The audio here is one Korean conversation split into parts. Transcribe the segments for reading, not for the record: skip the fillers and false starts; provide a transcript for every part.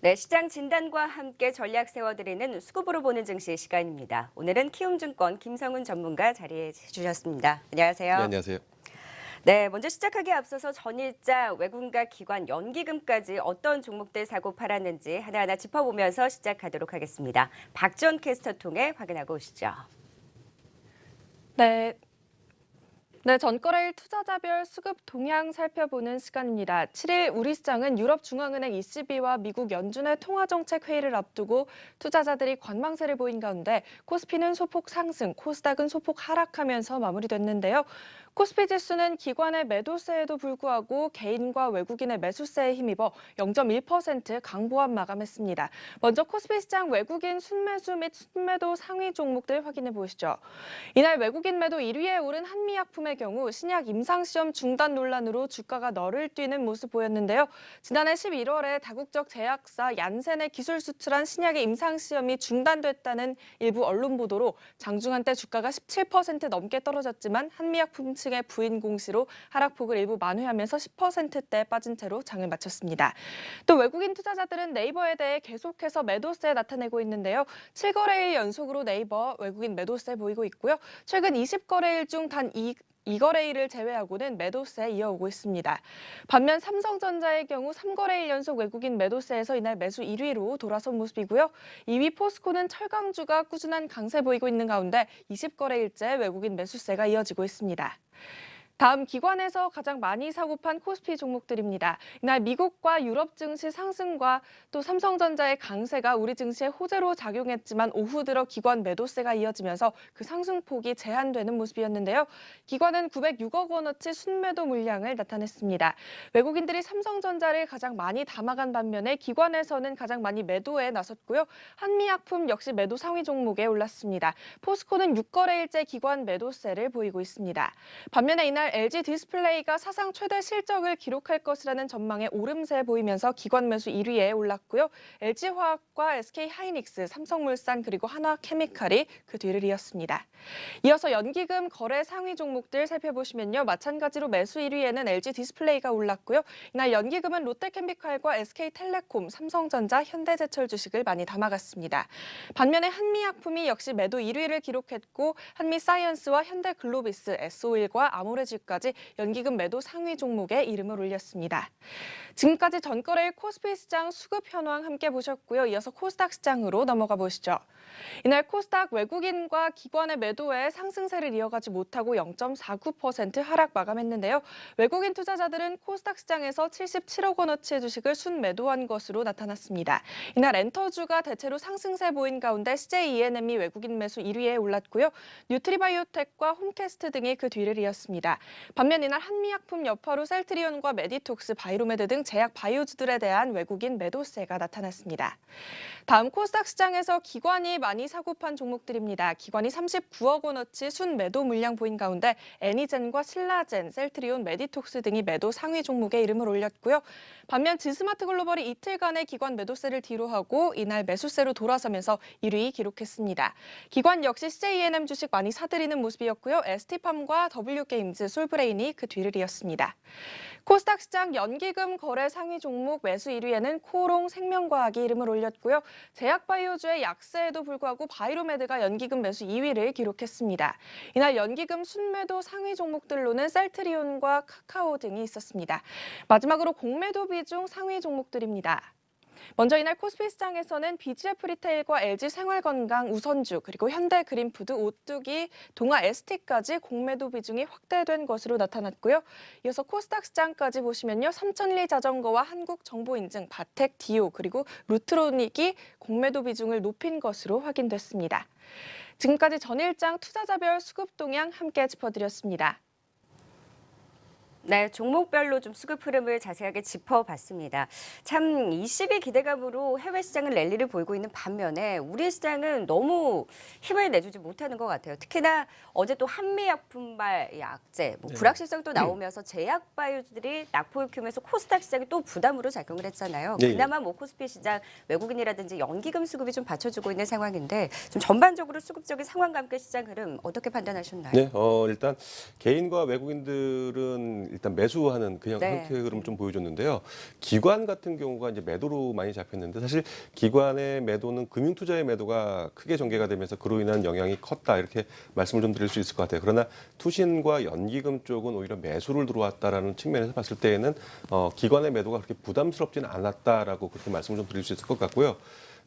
네, 시장 진단과 함께 전략 세워드리는 수급으로 보는 증시 시간입니다. 오늘은 키움증권 김성훈 전문가 자리해 주셨습니다. 안녕하세요. 네, 안녕하세요. 네, 먼저 시작하기에 앞서서 전일자, 외국인과 기관, 연기금까지 어떤 종목들 사고 팔았는지 하나하나 짚어보면서 시작하도록 하겠습니다. 박지원 캐스터 통해 확인하고 오시죠. 네, 전거래일 투자자별 수급 동향 살펴보는 시간입니다. 7일 우리 시장은 유럽중앙은행 ECB와 미국 연준의 통화정책 회의를 앞두고 투자자들이 관망세를 보인 가운데 코스피는 소폭 상승, 코스닥은 소폭 하락하면서 마무리됐는데요. 코스피 지수는 기관의 매도세에도 불구하고 개인과 외국인의 매수세에 힘입어 0.1% 강보합 마감했습니다. 먼저 코스피 시장 외국인 순매수 및 순매도 상위 종목들 확인해 보시죠. 이날 외국인 매도 1위에 오른 한미약품의 경우 신약 임상시험 중단 논란으로 주가가 너를 뛰는 모습 보였는데요. 지난해 11월에 다국적 제약사 얀센에 기술 수출한 신약의 임상시험이 중단됐다는 일부 언론 보도로 장중 한때 주가가 17% 넘게 떨어졌지만 한미약품 측의 부인 공시로 하락폭을 일부 만회하면서 10%대 빠진 채로 장을 마쳤습니다. 또 외국인 투자자들은 네이버에 대해 계속해서 매도세 나타내고 있는데요. 7거래일 연속으로 네이버 외국인 매도세 보이고 있고요. 최근 20거래일 중 단 2거래일을 제외하고는 매도세 이어오고 있습니다. 반면 삼성전자의 경우 3거래일 연속 외국인 매도세에서 이날 매수 1위로 돌아선 모습이고요. 2위 포스코는 철강주가 꾸준한 강세 보이고 있는 가운데 20거래일째 외국인 매수세가 이어지고 있습니다. 다음 기관에서 가장 많이 사고판 코스피 종목들입니다. 이날 미국과 유럽 증시 상승과 또 삼성전자의 강세가 우리 증시에 호재로 작용했지만 오후 들어 기관 매도세가 이어지면서 그 상승폭이 제한되는 모습이었는데요. 기관은 906억 원어치 순매도 물량을 나타냈습니다. 외국인들이 삼성전자를 가장 많이 담아간 반면에 기관에서는 가장 많이 매도에 나섰고요. 한미약품 역시 매도 상위 종목에 올랐습니다. 포스코는 6거래일째 기관 매도세를 보이고 있습니다. 반면에 이날 LG 디스플레이가 사상 최대 실적을 기록할 것이라는 전망에 오름세 보이면서 기관 매수 1위에 올랐고요. LG화학과 SK하이닉스, 삼성물산 그리고 한화케미칼이 그 뒤를 이었습니다. 이어서 연기금 거래 상위 종목들 살펴보시면요. 마찬가지로 매수 1위에는 LG 디스플레이가 올랐고요. 이날 연기금은 롯데케미칼과 SK텔레콤, 삼성전자, 현대제철 주식을 많이 담아갔습니다. 반면에 한미약품이 역시 매도 1위를 기록했고 한미사이언스와 현대글로비스, S-오일과 아모레지까지 연기금 매도 상위 종목에 이름을 올렸습니다. 지금까지 전거래일 코스피 시장 수급 현황 함께 보셨고요. 이어서 코스닥 시장으로 넘어가 보시죠. 이날 코스닥 외국인과 기관의 매도에 상승세를 이어가지 못하고 0.49% 하락 마감했는데요. 외국인 투자자들은 코스닥 시장에서 77억 원어치의 주식을 순매도한 것으로 나타났습니다. 이날 엔터주가 대체로 상승세 보인 가운데 CJ-ENM이 외국인 매수 1위에 올랐고요. 뉴트리바이오텍과 홈캐스트 등이 그 뒤를 이었습니다. 반면 이날 한미약품 여파로 셀트리온과 메디톡스, 바이로메드 등 제약 바이오주들에 대한 외국인 매도세가 나타났습니다. 다음 코스닥 시장에서 기관이 많이 사고판 종목들입니다. 기관이 39억 원어치 순매도 물량 보인 가운데 애니젠과 신라젠, 셀트리온, 메디톡스 등이 매도 상위 종목에 이름을 올렸고요. 반면 지스마트 글로벌이 이틀간의 기관 매도세를 뒤로하고 이날 매수세로 돌아서면서 1위 기록했습니다. 기관 역시 CJ-ENM 주식 많이 사들이는 모습이었고요. ST팜과 W게임즈, 솔브레인이 그 뒤를 이었습니다. 코스닥 시장 연기금 거래 상위 종목 매수 1위에는 코오롱 생명과학이 이름을 올렸고요. 제약바이오주의 약세에도 불구하고 바이로메드가 연기금 매수 2위를 기록했습니다. 이날 연기금 순매도 상위 종목들로는 셀트리온과 카카오 등이 있었습니다. 마지막으로 공매도 비중 상위 종목들입니다. 먼저 이날 코스피 시장에서는 BGF 리테일과 LG 생활건강, 우선주, 그리고 현대그린푸드, 오뚜기, 동아 ST까지 공매도 비중이 확대된 것으로 나타났고요. 이어서 코스닥 시장까지 보시면요. 삼천리 자전거와 한국정보인증, 바텍, 디오, 그리고 루트로닉이 공매도 비중을 높인 것으로 확인됐습니다. 지금까지 전일장 투자자별 수급 동향 함께 짚어드렸습니다. 네, 종목별로 좀 수급 흐름을 자세하게 짚어봤습니다. 참 20일 기대감으로 해외 시장은 랠리를 보이고 있는 반면에 우리 시장은 너무 힘을 내주지 못하는 것 같아요. 특히나 어제 또 한미약품발 약제, 불확실성도 나오면서 제약 바이오들이 낙폭을 키우면서 코스닥 시장이 또 부담으로 작용을 했잖아요. 네. 그나마 뭐 코스피 시장 외국인이라든지 연기금 수급이 좀 받쳐주고 있는 상황인데 좀 전반적으로 수급적인 상황과 함께 시장 흐름 어떻게 판단하셨나요? 네, 일단 개인과 외국인들은 일단 매수하는 그냥 네. 형태의 흐름을 좀 보여줬는데요. 기관 같은 경우가 이제 매도로 많이 잡혔는데 사실 기관의 매도는 금융투자의 매도가 크게 전개가 되면서 그로 인한 영향이 컸다 이렇게 말씀을 좀 드릴 수 있을 것 같아요. 그러나 투신과 연기금 쪽은 오히려 매수를 들어왔다라는 측면에서 봤을 때에는 기관의 매도가 그렇게 부담스럽지는 않았다라고 그렇게 말씀을 좀 드릴 수 있을 것 같고요.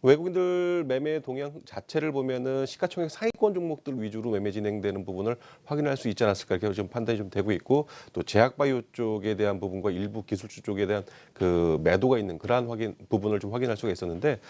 외국인들 매매 동향 자체를 보면은 시가총액 상위권 종목들 위주로 매매 진행되는 부분을 확인할 수 있지 않았을까 이렇게 좀 판단이 좀 되고 있고 또 제약바이오 쪽에 대한 부분과 일부 기술주 쪽에 대한 그 매도가 있는 그러한 부분을 좀 확인할 수가 있었는데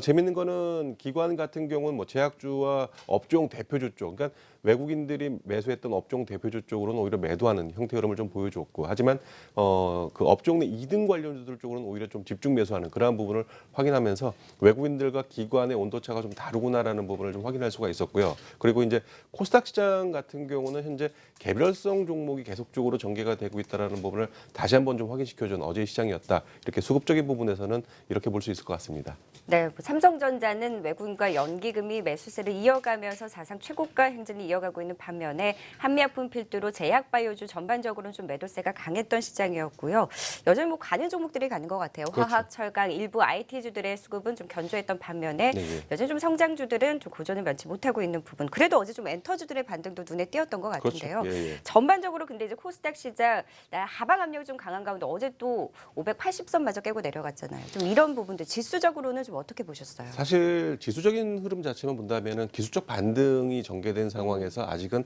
재밌는 거는 기관 같은 경우는 뭐 제약주와 업종 대표주 쪽 그러니까 외국인들이 매수했던 업종 대표주 쪽으로는 오히려 매도하는 형태 흐름을 좀 보여줬고 하지만 그 업종 내 2등 관련주들 쪽으로는 오히려 좀 집중 매수하는 그러한 부분을 확인하면서 외국인들과 기관의 온도차가 좀 다르구나라는 부분을 좀 확인할 수가 있었고요. 그리고 이제 코스닥 시장 같은 경우는 현재 개별성 종목이 계속적으로 전개가 되고 있다라는 부분을 다시 한번 좀 확인시켜준 어제의 시장이었다. 이렇게 수급적인 부분에서는 이렇게 볼 수 있을 것 같습니다. 네, 뭐 삼성전자는 외국인과 연기금이 매수세를 이어가면서 사상 최고가 행진을 이어가고 있는 반면에 한미약품 필두로 제약바이오주 전반적으로는 좀 매도세가 강했던 시장이었고요. 여전히 뭐 가는 종목들이 가는 것 같아요. 그렇죠. 화학, 철강, 일부 IT주들의 수급은 좀 견조했던 반면에 네. 여전히 좀 성장주들은 좀 고전을 면치 못하고 있는 부분. 그래도 어제 좀 엔터주들의 반등도 눈에 띄었던 것 같은데요. 그렇죠. 예. 전반적으로 근데 이제 코스닥 시장 하방 압력이 좀 강한 가운데 어제 또 580선마저 깨고 내려갔잖아요. 좀 이런 부분들 지수적으로는 좀 어떻게 보셨어요? 사실 지수적인 흐름 자체만 본다면은 기술적 반등이 전개된 상황에서 아직은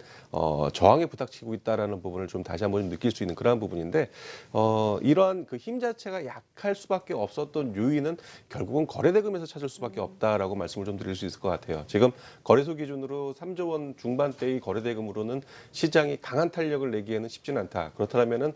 저항에 부닥치고 있다라는 부분을 좀 다시 한번 좀 느낄 수 있는 그러한 부분인데 이러한 그 힘 자체가 약할 수밖에 없었던 요인은 결국은 거래대금에서 찾을 수밖에 없다라고 말씀을 좀 드릴 수 있을 것 같아요. 지금 거래소 기준으로 3조 원 중반대의 거래대금으로는 시장이 강한 탄력을 내기에는 쉽지는 않다. 그렇다면은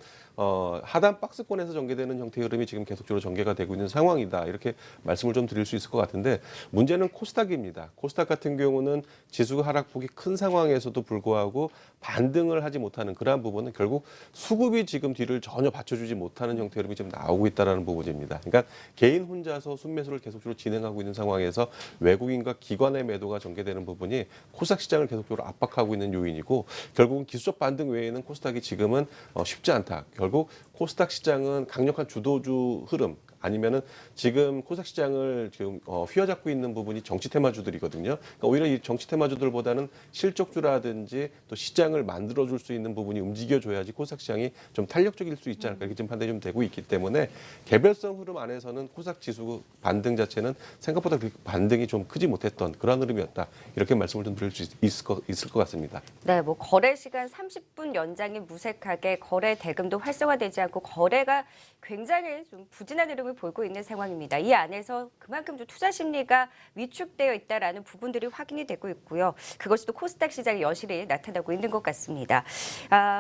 하단 박스권에서 전개되는 형태의 흐름이 지금 계속적으로 전개가 되고 있는 상황이다. 이렇게 말씀을 좀 드릴 수 있을 것 같은데 문제는 코스닥입니다. 코스닥 같은 경우는 지수 하락폭이 큰 상황에서도 불구하고 반등을 하지 못하는 그러한 부분은 결국 수급이 지금 뒤를 전혀 받쳐주지 못하는 형태의 흐름이 지금 나오고 있다는 부분입니다. 그러니까 개인 혼자서 순매수를 계속적으로 진행하고 있는 상황에서 외국인과 기관의 매도가 전개되는 부분이 코스닥 시장을 계속적으로 압박하고 있는 요인이고 결국은 기술적 반등 외에는 코스닥이 지금은 쉽지 않다. 결국 코스닥 시장은 강력한 주도주 흐름 아니면은 지금 코스닥 시장을 지금 휘어잡고 있는 부분이 정치 테마주들이거든요. 그러니까 오히려 이 정치 테마주들보다는 실적주라든지 또 시장을 만들어줄 수 있는 부분이 움직여줘야지 코스닥 시장이 좀 탄력적일 수 있지 않을까 이렇게 지금 판단이 좀 되고 있기 때문에 개별성 흐름 안에서는 코스닥 지수 반등 자체는 생각보다 그렇게 반등이 좀 크지 못했던 그런 흐름이었다. 이렇게 말씀을 좀 드릴 수 있을 것 같습니다. 네, 뭐 거래 시간 30분 연장이 무색하게 거래 대금도 활성화되지 않고 거래가 굉장히 좀 부진한 흐름을 보이고 있는 상황입니다. 이 안에서 그만큼 좀 투자 심리가 위축되어 있다라는 부분들이 확인이 되고 있고요. 그것이 또 코스닥 시장에 여실히 나타나고 있는 것 같습니다.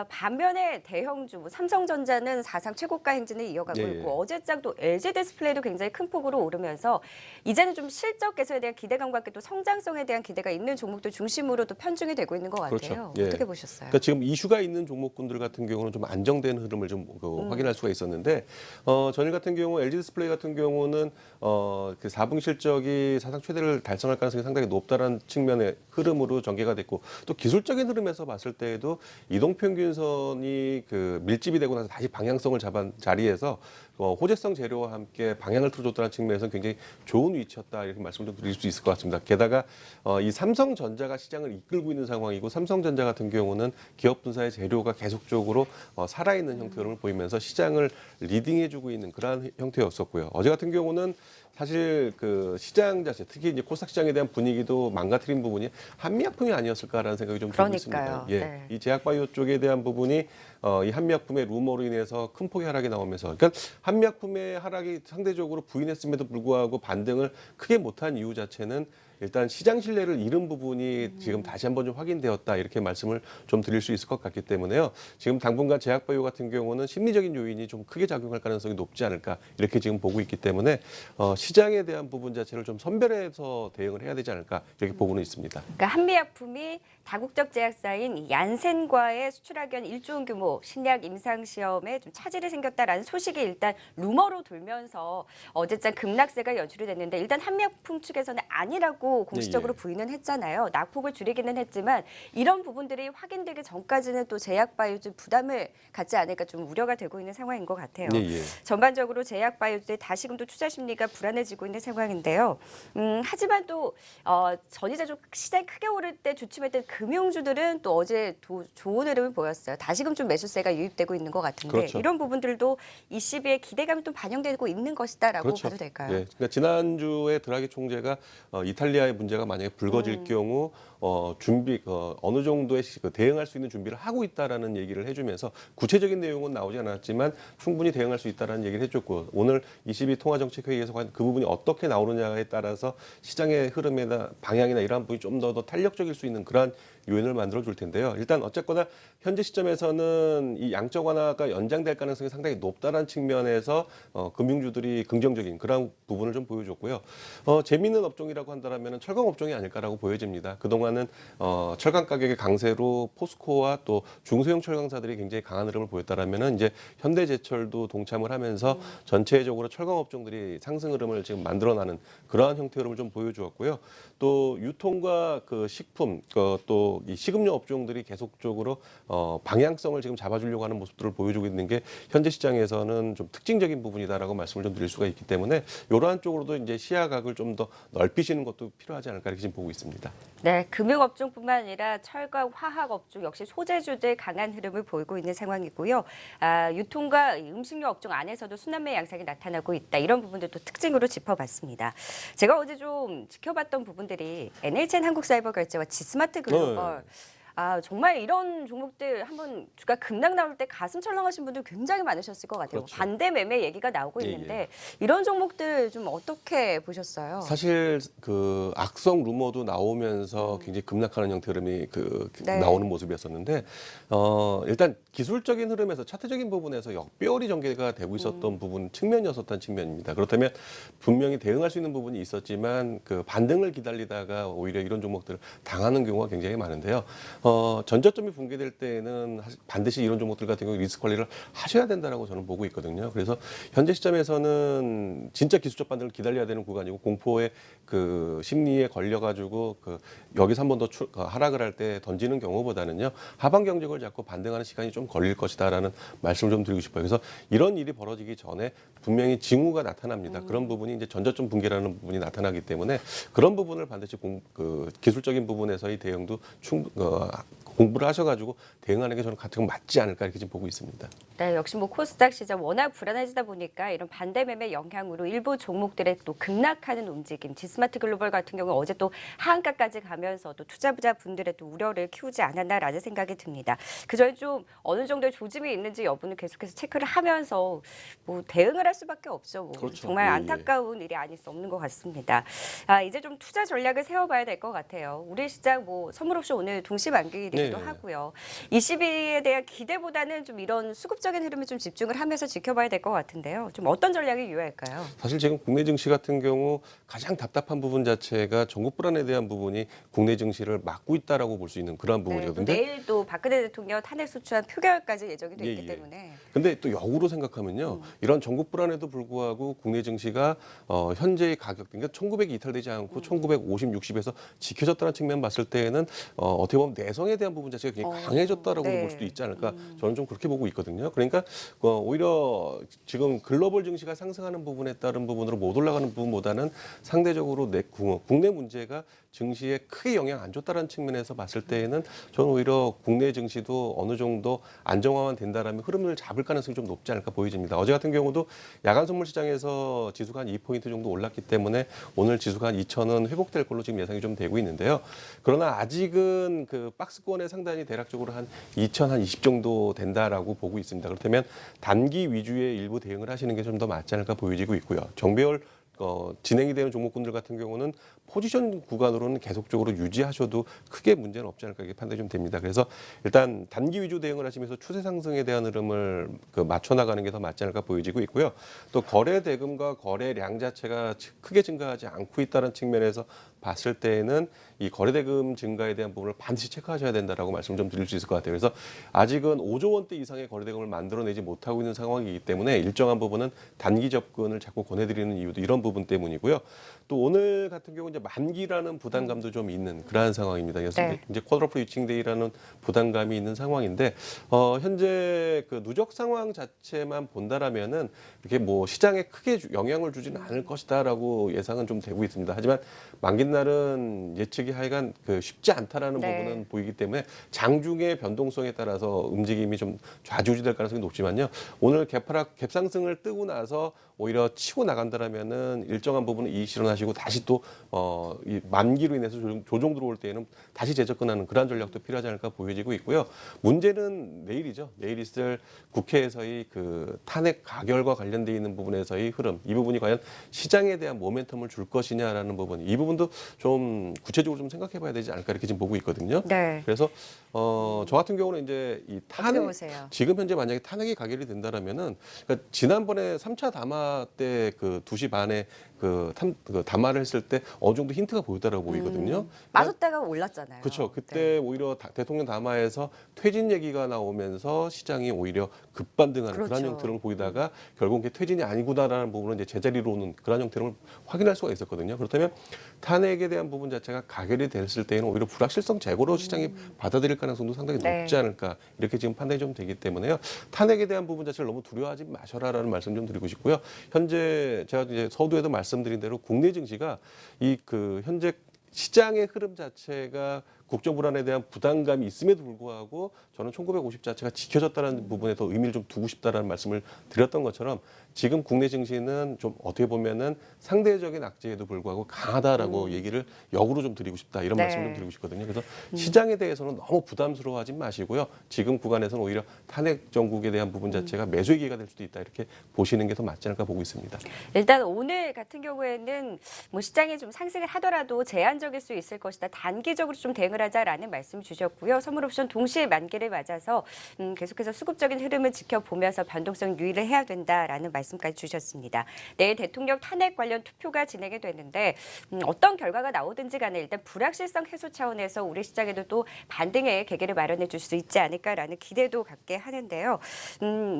반면에 대형주, 뭐 삼성전자는 사상 최고가 행진을 이어가고 예. 있고 어제장도 LG 디스플레이도 굉장히 큰 폭으로 오르면서 이제는 좀 실적 개선에 대한 기대감과 함께 또 성장성에 대한 기대가 있는 종목들 중심으로 또 편중이 되고 있는 것 같아요. 그렇죠. 예. 어떻게 보셨어요? 그러니까 지금 이슈가 있는 종목군들 같은 경우는 좀 안정된 흐름을 좀 확인할 수가 있었는데 전일 같은 경우 LG 디스플레이 같은 경우는 그 4분기 실적이 사상 최대를 달성할 가능성이 상당히 높다는 측면의 흐름으로 전개가 됐고 또 기술적인 흐름에서 봤을 때에도 이동평균선이 그 밀집이 되고 나서 다시 방향성을 잡은 자리에서 호재성 재료와 함께 방향을 틀어줬다는 측면에서는 굉장히 좋은 위치였다 이렇게 말씀을 좀 드릴 수 있을 것 같습니다. 게다가 이 삼성전자가 시장을 이끌고 있는 상황이고 삼성전자 같은 경우는 기업 분사의 재료가 계속적으로 살아있는 형태를 보이면서 시장을 리딩해주고 있는 그러한 형태였었고요. 어제 같은 경우는 사실 그 시장 자체, 특히 이제 코스닥 시장에 대한 분위기도 망가뜨린 부분이 한미약품이 아니었을까라는 생각이 좀 들고 있습니다. 그러니까요. 예, 네. 이 제약바이오 쪽에 대한 부분이 이 한미약품의 루머로 인해서 큰 폭의 하락이 나오면서, 그러니까 한미약품의 하락이 상대적으로 부인했음에도 불구하고 반등을 크게 못한 이유 자체는 일단 시장 신뢰를 잃은 부분이 지금 다시 한번 좀 확인되었다 이렇게 말씀을 좀 드릴 수 있을 것 같기 때문에요. 지금 당분간 제약바이오 같은 경우는 심리적인 요인이 좀 크게 작용할 가능성이 높지 않을까 이렇게 지금 보고 있기 때문에 시장에 대한 부분 자체를 좀 선별해서 대응을 해야 되지 않을까 이렇게 보고는 있습니다. 그러니까 한미약품이 다국적 제약사인 이 얀센과의 수출학연 1조 원 규모 신약 임상시험에 좀 차질이 생겼다라는 소식이 일단 루머로 돌면서 어제장 급락세가 연출이 됐는데 일단 한미약품 측에서는 아니라고 있다고 공식적으로 예. 부인은 했잖아요. 낙폭을 줄이기는 했지만 이런 부분들이 확인되기 전까지는 또 제약바이오주 부담을 갖지 않을까 좀 우려가 되고 있는 상황인 것 같아요. 예, 예. 전반적으로 제약바이오주의 다시금 또 투자 심리가 불안해지고 있는 상황인데요. 하지만 또 전이자주 시장이 크게 오를 때 주춤했던 금융주들은 또 어제 좋은 흐름을 보였어요. 다시금 좀 매수세가 유입되고 있는 것 같은데 그렇죠. 이런 부분들도 ECB의 기대감이 좀 반영되고 있는 것이다라고 그렇죠. 봐도 될까요? 예, 그러니까 지난주에 드라기 총재가 이탈리아의 문제가 만약에 불거질 경우 준비 어느 정도의 대응할 수 있는 준비를 하고 있다라는 얘기를 해주면서 구체적인 내용은 나오지 않았지만 충분히 대응할 수 있다라는 얘기를 해줬고 오늘 ECB 통화정책회의에서 과연 그 부분이 어떻게 나오느냐에 따라서 시장의 흐름이나 방향이나 이러한 부분이 좀 더 탄력적일 수 있는 그러한 요인을 만들어 줄 텐데요. 일단 어쨌거나 현재 시점에서는 이 양적 완화가 연장될 가능성이 상당히 높다는 측면에서 금융주들이 긍정적인 그런 부분을 좀 보여줬고요. 재미있는 업종이라고 한다면 철강 업종이 아닐까라고 보여집니다. 그동안은 철강 가격의 강세로 포스코와 또 중소형 철강사들이 굉장히 강한 흐름을 보였다라면은 이제 현대제철도 동참을 하면서 전체적으로 철강 업종들이 상승 흐름을 지금 만들어나는 그러한 형태 흐름을 좀 보여주었고요. 또 유통과 그 식품 또 이 식음료 업종들이 계속적으로 방향성을 지금 잡아주려고 하는 모습들을 보여주고 있는 게 현재 시장에서는 좀 특징적인 부분이다라고 말씀을 좀 드릴 수가 있기 때문에 이러한 쪽으로도 이제 시야각을 좀 더 넓히시는 것도 필요하지 않을까 이렇게 지금 보고 있습니다. 네, 금융업종뿐만 아니라 철강, 화학업종 역시 소재주들 강한 흐름을 보이고 있는 상황이고요. 유통과 음식료 업종 안에서도 순환매 양상이 나타나고 있다. 이런 부분들도 특징으로 짚어봤습니다. 제가 어제 좀 지켜봤던 부분들이 NHN 한국사이버결제와 지스마트 글로벌 정말 이런 종목들 한번 주가 급락 나올 때 가슴 철렁하신 분들 굉장히 많으셨을 것 같아요. 그렇죠. 반대 매매 얘기가 나오고 예, 있는데 이런 종목들 좀 어떻게 보셨어요? 사실 그 악성 루머도 나오면서 굉장히 급락하는 형태 흐름이 네. 나오는 모습이었었는데 일단 기술적인 흐름에서 차트적인 부분에서 역배열이 전개가 되고 있었던 부분 측면이었었던 측면입니다. 그렇다면 분명히 대응할 수 있는 부분이 있었지만 그 반등을 기다리다가 오히려 이런 종목들을 당하는 경우가 굉장히 많은데요. 전저점이 붕괴될 때는 반드시 이런 종목들 같은 경우 리스크 관리를 하셔야 된다라고 저는 보고 있거든요. 그래서 현재 시점에서는 진짜 기술적 반등을 기다려야 되는 구간이고 공포의 그 심리에 걸려가지고 여기서 한 번 더 하락을 할 때 던지는 경우보다는요 하방 경직을 잡고 반등하는 시간이 좀 걸릴 것이다라는 말씀을 좀 드리고 싶어요. 그래서 이런 일이 벌어지기 전에 분명히 징후가 나타납니다. 그런 부분이 이제 전저점 붕괴라는 부분이 나타나기 때문에 그런 부분을 반드시 기술적인 부분에서의 대응도 공부를 하셔가지고 대응하는 게 저는 같은 건 맞지 않을까 이렇게 지금 보고 있습니다. 네, 역시 뭐 코스닥 시장 워낙 불안해지다 보니까 이런 반대 매매 영향으로 일부 종목들의 또 급락하는 움직임, 지스마트 글로벌 같은 경우 어제 또 하한가까지 가면서도 투자자 분들의 또 우려를 키우지 않았나라는 생각이 듭니다. 그저에 좀 어느 정도의 조짐이 있는지 여부는 계속해서 체크를 하면서 뭐 대응을 할 수밖에 없죠. 뭐 그렇죠. 정말 예, 예. 안타까운 일이 아닐 수 없는 것 같습니다. 이제 좀 투자 전략을 세워봐야 될 것 같아요. 우리 시장 뭐 선물 옵션 오늘 동시 만기이기도 네. 하고요. ECB에 대한 기대보다는 좀 이런 수급적인 흐름에 좀 집중을 하면서 지켜봐야 될 것 같은데요. 좀 어떤 전략이 유효할까요? 사실 지금 국내 증시 같은 경우 가장 답답한 부분 자체가 전국 불안에 대한 부분이 국내 증시를 막고 있다라고 볼 수 있는 그런 네, 부분이거든요. 또 내일 또 박근혜 대통령 탄핵 소추안 표결까지 예정이 돼 있기 예, 예. 때문에 근데 또 역으로 생각하면요. 이런 전국 불안에도 불구하고 국내 증시가 현재의 가격, 그러니까 1900이 이탈되지 않고 1950, 60에서 지켜졌다는 측면 봤을 때에는 어떻게 보면 내성에 대한 부분 자체가 굉장히 강해졌다라고 네. 볼 수도 있지 않을까 저는 좀 그렇게 보고 있거든요. 그러니까 오히려 지금 글로벌 증시가 상승하는 부분에 따른 부분으로 못 올라가는 부분보다는 상대적으로 국내 문제가 증시에 크게 영향 안 줬다는 측면에서 봤을 때에는 저는 오히려 국내 증시도 어느 정도 안정화만 된다라면 흐름을 잡을 가능성이 좀 높지 않을까 보여집니다. 어제 같은 경우도 야간 선물 시장에서 지수가 한 2포인트 정도 올랐기 때문에 오늘 지수가 한 2,000은 회복될 걸로 지금 예상이 좀 되고 있는데요. 그러나 아직은 그 박스권의 상단이 대략적으로 한 2,020 정도 된다라고 보고 있습니다. 그렇다면 단기 위주의 일부 대응을 하시는 게 좀 더 맞지 않을까 보여지고 있고요. 정배열 진행이 되는 종목군들 같은 경우는 포지션 구간으로는 계속적으로 유지하셔도 크게 문제는 없지 않을까 이렇게 판단이 좀 됩니다. 그래서 일단 단기 위주 대응을 하시면서 추세 상승에 대한 흐름을 맞춰 나가는 게 더 맞지 않을까 보여지고 있고요. 또 거래 대금과 거래량 자체가 크게 증가하지 않고 있다는 측면에서 봤을 때에는 이 거래대금 증가에 대한 부분을 반드시 체크하셔야 된다라고 말씀 좀 드릴 수 있을 것 같아요. 그래서 아직은 5조 원대 이상의 거래대금을 만들어내지 못하고 있는 상황이기 때문에 일정한 부분은 단기 접근을 자꾸 권해드리는 이유도 이런 부분 때문이고요. 또 오늘 같은 경우 이제 만기라는 부담감도 좀 있는 그러한 상황입니다. 그래서 네. 이제 쿼드러플 위칭데이라는 부담감이 있는 상황인데 현재 그 누적 상황 자체만 본다라면은 이렇게 뭐 시장에 크게 영향을 주지는 않을 것이다라고 예상은 좀 되고 있습니다. 하지만 만기날은 예측이 하여간 그 쉽지 않다라는 네. 부분은 보이기 때문에 장중의 변동성에 따라서 움직임이 좀 좌지우지될 가능성이 높지만요. 오늘 갭상승을 뜨고 나서 오히려 치고 나간다라면은 일정한 부분은 이익 실현하시고 다시 또 이 만기로 인해서 조정 들어올 때에는 다시 재접근하는 그러한 전략도 필요하지 않을까 보여지고 있고요. 문제는 내일이죠. 내일 있을 국회에서의 그 탄핵 가결과 관련돼 있는 부분에서의 흐름, 이 부분이 과연 시장에 대한 모멘텀을 줄 것이냐라는 부분, 이 부분도 좀 구체적으로 좀 생각해봐야 되지 않을까 이렇게 지금 보고 있거든요. 네. 그래서 저 같은 경우는 이제 이 어떻게 탄핵 보세요? 지금 현재 만약에 탄핵이 가결이 된다라면은 그러니까 지난번에 3차 담화 때 그 2시 반에 그 담화를 했을 때 어느 정도 힌트가 보였다라고 보이거든요. 빠졌다가 올랐잖아요. 그렇죠. 그때 네. 오히려 대통령 담화에서 퇴진 얘기가 나오면서 시장이 오히려 급반등하는 그런 그렇죠. 형태를 보이다가 결국 이게 퇴진이 아니구나라는 부분은 이제 제자리로 오는 그런 형태를 확인할 수가 있었거든요. 그렇다면 탄핵에 대한 부분 자체가 가결이 됐을 때에는 오히려 불확실성 제고로 시장이 받아들일 가능성도 상당히 네. 높지 않을까 이렇게 지금 판단이 좀 되기 때문에요. 탄핵에 대한 부분 자체를 너무 두려워하지 마셔라라는 말씀 좀 드리고 싶고요. 현재 제가 이제 서두에도 말씀드린 대로 국내 증시가 이 그 현재 시장의 흐름 자체가 국정 불안에 대한 부담감이 있음에도 불구하고 저는 1950 자체가 지켜졌다는 부분에 더 의미를 좀 두고 싶다라는 말씀을 드렸던 것처럼 지금 국내 증시는 좀 어떻게 보면은 상대적인 악재에도 불구하고 강하다라고 얘기를 역으로 좀 드리고 싶다 이런 네. 말씀 좀 드리고 싶거든요. 그래서 시장에 대해서는 너무 부담스러워하지 마시고요. 지금 구간에서는 오히려 탄핵 정국에 대한 부분 자체가 매수의 기회가 될 수도 있다 이렇게 보시는 게 더 맞지 않을까 보고 있습니다. 일단 오늘 같은 경우에는 뭐 시장이 좀 상승을 하더라도 제한적일 수 있을 것이다. 단기적으로 좀 대응을 하자라는 말씀 주셨고요. 선물 옵션 동시에 만기를 맞아서 계속해서 수급적인 흐름을 지켜보면서 변동성 유의를 해야 된다라는 말씀까지 주셨습니다. 내일 대통령 탄핵 관련 투표가 진행이 되는데 어떤 결과가 나오든지 간에 일단 불확실성 해소 차원에서 우리 시장에도 또 반등의 계기를 마련해 줄 수 있지 않을까라는 기대도 갖게 하는데요.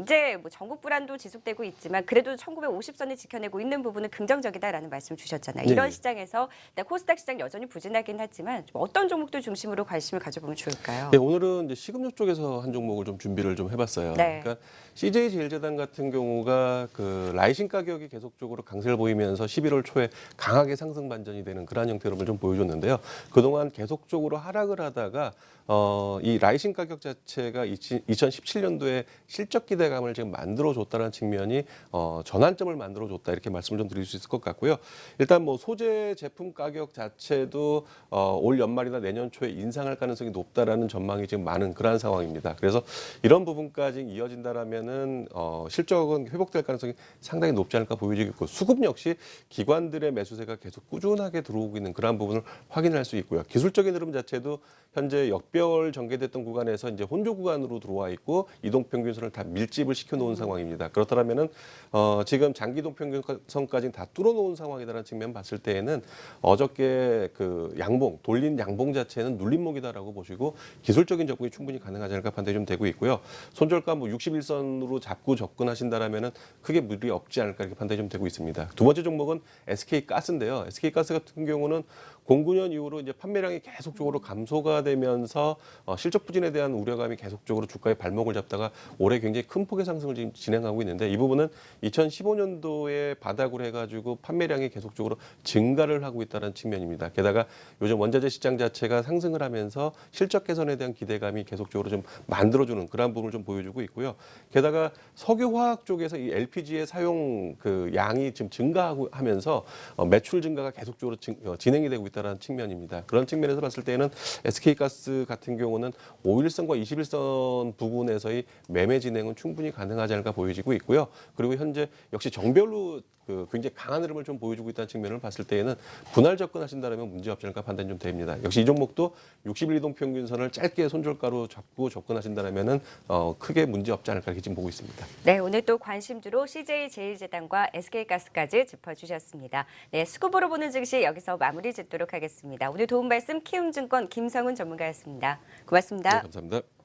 이제 뭐 전국 불안도 지속되고 있지만 그래도 1950선을 지켜내고 있는 부분은 긍정적이다라는 말씀 주셨잖아요. 이런 네. 시장에서 일단 코스닥 시장 여전히 부진하긴 하지만 좀 어떤 종목들 중심으로 관심을 가져보면 좋을까요? 네, 오늘은 이제 식음료 쪽에서 한 종목을 좀 준비를 좀 해봤어요. 네. 그러니까 CJ 제일제당 같은 경우가 그 라이신 가격이 계속적으로 강세를 보이면서 11월 초에 강하게 상승 반전이 되는 그러한 형태를 좀 보여줬는데요. 그동안 계속적으로 하락을 하다가 이 라이신 가격 자체가 2017년도에 실적 기대감을 지금 만들어줬다는 측면이 전환점을 만들어줬다 이렇게 말씀을 좀 드릴 수 있을 것 같고요. 일단 뭐 소재 제품 가격 자체도 올 연말이나 내년 초에 인상할 가능성이 높다라는 전망이 지금 많은 그러한 상황입니다. 그래서 이런 부분까지 이어진다라면은 실적은 회복될 가능성이 상당히 높지 않을까 보여지고 있고 수급 역시 기관들의 매수세가 계속 꾸준하게 들어오고 있는 그러한 부분을 확인할 수 있고요. 기술적인 흐름 자체도 현재 역배열 전개됐던 구간에서 이제 혼조 구간으로 들어와 있고 이동평균선을 다 밀집을 시켜놓은 상황입니다. 그렇다면은 지금 장기 이동평균선까지 다 뚫어놓은 상황이다라는 측면 봤을 때에는 어저께 그 양봉 돌린 양봉 자체는 눌림목이다라고 보시고 기술적인 접근이 충분히 가능하지 않을까 판단이 좀 되고 있고요. 손절가 뭐 61선으로 잡고 접근하신다라면은 크게 무리 없지 않을까 이렇게 판단이 좀 되고 있습니다. 두 번째 종목은 SK가스인데요. SK가스 같은 경우는 09년 이후로 이제 판매량이 계속적으로 감소가 되면서 실적 부진에 대한 우려감이 계속적으로 주가의 발목을 잡다가 올해 굉장히 큰 폭의 상승을 지금 진행하고 있는데 이 부분은 2015년도에 바닥으로 해가지고 판매량이 계속적으로 증가를 하고 있다는 측면입니다. 게다가 요즘 원자재 시장 자체가 상승을 하면서 실적 개선에 대한 기대감이 계속적으로 좀 만들어주는 그런 부분을 좀 보여주고 있고요. 게다가 석유화학 쪽에서 이 LPG의 사용 그 양이 지금 증가하고 하면서 매출 증가가 계속적으로 진행이 되고 있다는 측면입니다. 그런 측면에서 봤을 때는 SK가스 같은 경우는 5일선과 21선 부분에서의 매매 진행은 충분히 가능하지 않을까 보여지고 있고요. 그리고 현재 역시 정별로 굉장히 강한 흐름을 좀 보여주고 있다는 측면을 봤을 때에는 분할 접근하신다면 문제 없지 않을까 판단이 좀 됩니다. 역시 이 종목도 60일 이동 평균선을 짧게 손절가로 잡고 접근하신다면은 크게 문제 없지 않을까 이렇게 지금 보고 있습니다. 네, 오늘 또 관심주로 CJ 제일제당과 SK가스까지 짚어주셨습니다. 네, 수급으로 보는 증시 여기서 마무리 짓도록 하겠습니다. 오늘 도움 말씀 키움증권 김성훈 전문가였습니다. 고맙습니다. 네, 감사합니다.